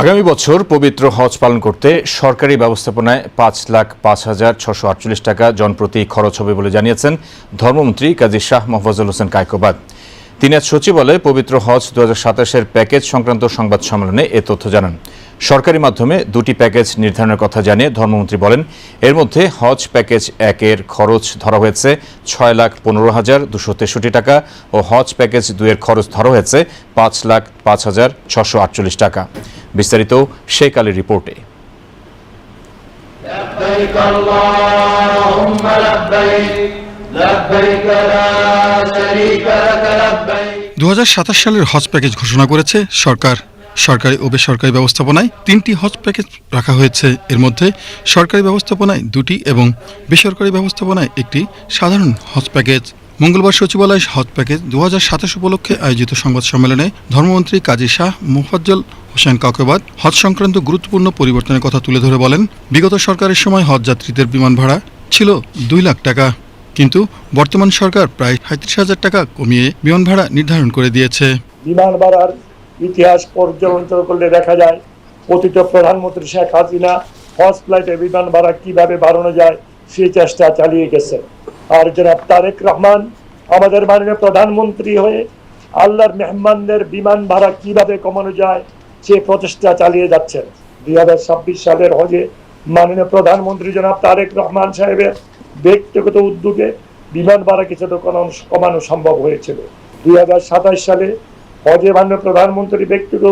আগামী বছর পবিত্র হজ পালন করতে সরকারি ব্যবস্থাপনায় ৫,০৫,৬৪৮ টাকা জনপ্রতি খরচ হবে বলে জানিয়েছেন ধর্মমন্ত্রী কাজী শাহ মোফাজ্জল হোসেন কায়কোবাদ। তিনি আজ সচিবালয়ে পবিত্র হজ ২০২৭-এর প্যাকেজ সংক্রান্ত সংবাদ সম্মেলনে এ তথ্য জানান। সরকারি মাধ্যমে দুটি প্যাকেজ নির্ধারণের কথা জানিয়ে ধর্মমন্ত্রী বলেন, এর মধ্যে হজ প্যাকেজ ১-এর খরচ ধরা হয়েছে ৬,১৫,২৬৩ টাকা ও হজ প্যাকেজ ২-এর খরচ ধরা হয়েছে ৫,০৫,৬৪৮ টাকা। বিস্তারিত শেখ আলীর রিপোর্টে। ২০২৭ সালের হজ প্যাকেজ ঘোষণা করেছে সরকার। সরকারি ও বেসরকারি ব্যবস্থাপনায় ৩টি হজ প্যাকেজ রাখা হয়েছে। এর মধ্যে সরকারি ব্যবস্থাপনায় ২টি এবং বেসরকারি ব্যবস্থাপনায় 1টি সাধারণ হজ প্যাকেজ। মঙ্গলবার সচিবালয়ে হজ প্যাকেজ ২০২৭ উপলক্ষে আয়োজিত সংবাদ সম্মেলনে ধর্মমন্ত্রী কাজী শাহ মোফাজ্জল হোসেন কায়কোবাদ হজ সংক্রান্ত গুরুত্বপূর্ণ পরিবর্তনের কথা তুলে ধরে বলেন, বিগত সরকারের সময় হজ যাত্রীদের বিমান ভাড়া ছিল ২ লাখ টাকা, কিন্তু বর্তমান সরকার প্রায় ৩৭,০০০ টাকা কমিয়ে বিমান ভাড়া নির্ধারণ করে দিয়েছে। বিমান ভাড়ার ইতিহাস পর্যালোচনা করলে দেখা যায়, অতীত প্রধানমন্ত্রী শেখ হাসিনা হজ ফ্লাইটে বিমান ভাড়া কিভাবে বাড়ানো যায় সেই চেষ্টা চালিয়ে গেছে। আর জনাব তারেক রহমান আমাদের মাননীয় প্রধানমন্ত্রী হয়ে আল্লাহর মেহমানদের বিমান ভাড়া কিভাবে কমানো যায় সে প্রচেষ্টা চালিয়ে যাচ্ছেন। ২০২৬ সালের হজে মাননীয় প্রধানমন্ত্রী জনাব তারেক রহমান সাহেবের ব্যক্তিগত উদ্যোগে বিমান ভাড়া কিছুটা কমানো সম্ভব হয়েছিল। ২০২৭ সালে হজে মাননীয় প্রধানমন্ত্রী ব্যক্তিগত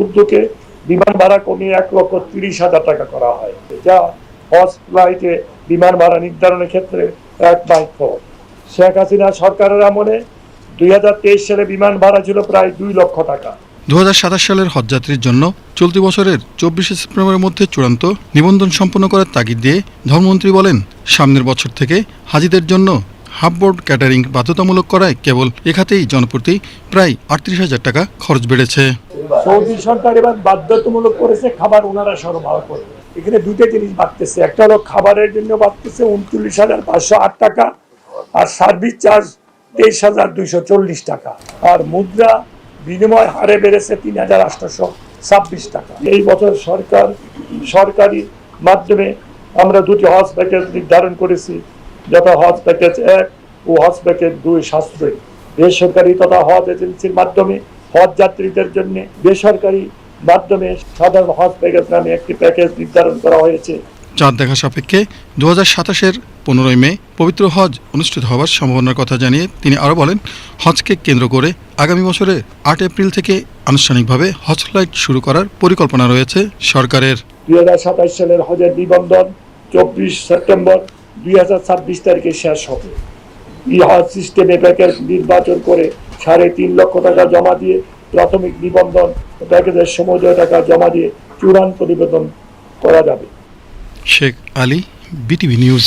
উদ্যোগে বিমান ভাড়া কমিয়ে ১,৩০,০০০ টাকা করা হয়, যা হজ ফ্লাইটে বিমান ভাড়া নির্ধারণের ক্ষেত্রে এক মাইলফলক। শেখ হাসিনা সরকারের আমলে ২০২৩ সালে বিমান ভাড়া ছিল প্রায় ২ লক্ষ টাকা। ২০২৭ সালের হজযাত্রীর জন্য চলতি বছরের ২৪শে সেপ্টেম্বরের মধ্যে চূড়ান্ত নিবন্ধন সম্পন্ন করার তাগিদ দিয়ে ধর্মমন্ত্রী বলেন, সামনের বছর থেকে হাজিদের জন্য হাফবোর্ড ক্যাটারিং বাধ্যতামূলক করায় কেবল এ খাতেই জনপ্রতি প্রায় ৩৮,০০০ টাকা খরচ বেড়েছে। সৌদি সরকার এবার বাধ্যতামূলক করেছে খাবার ওনারা সরবরাহ করবে। এখানে দুটো জিনিস বাড়তেছে, একটা হলো খাবারের জন্য বাড়তেছে ৩৯,৫০৮ টাকা, আর সার্ভিস চার্জ ২৩,২৪০ টাকা, আর মুদ্রা বিনিময় হারে বেড়েছে ৩,৮২৬ টাকা। এই বছর সরকারি মাধ্যমে আমরা দুটি হজ প্যাকেজ নির্ধারণ করেছি, যথা হজ প্যাকেজ ১ ও হজ প্যাকেজ ২ সাশ্রয়ী। বেসরকারি তথা হজ এজেন্সির মাধ্যমে হজ যাত্রীদের জন্য বেসরকারি মাধ্যমে সাধারণ হজ প্যাকেজ নামে একটি প্যাকেজ নির্ধারণ করা হয়েছে। চাঁদ দেখা সাপেক্ষে ২০২৭-এর ১৫ই মে পবিত্র হজ অনুষ্ঠিত হওয়ার সম্ভাবনার কথা জানিয়ে তিনি আরও বলেন, হজকে কেন্দ্র করে আগামী বছরের ৮ এপ্রিল থেকে আনুষ্ঠানিকভাবে হজ ফ্লাইট শুরু করার পরিকল্পনা রয়েছে সরকারের। ২০২৭ সালের হজের নিবন্ধন ২৪ সেপ্টেম্বর ২০২৬ তারিখে শেষ হবে। এই হজ সিস্টেমে প্যাকেজ নির্বাচন করে ৩.৫ লক্ষ টাকা জমা দিয়ে প্রাথমিক নিবন্ধন প্যাকেজের সমুদয় টাকা জমা দিয়ে চূড়ান্ত নিবেদন করা যাবে। Sheikh Ali, BTV news.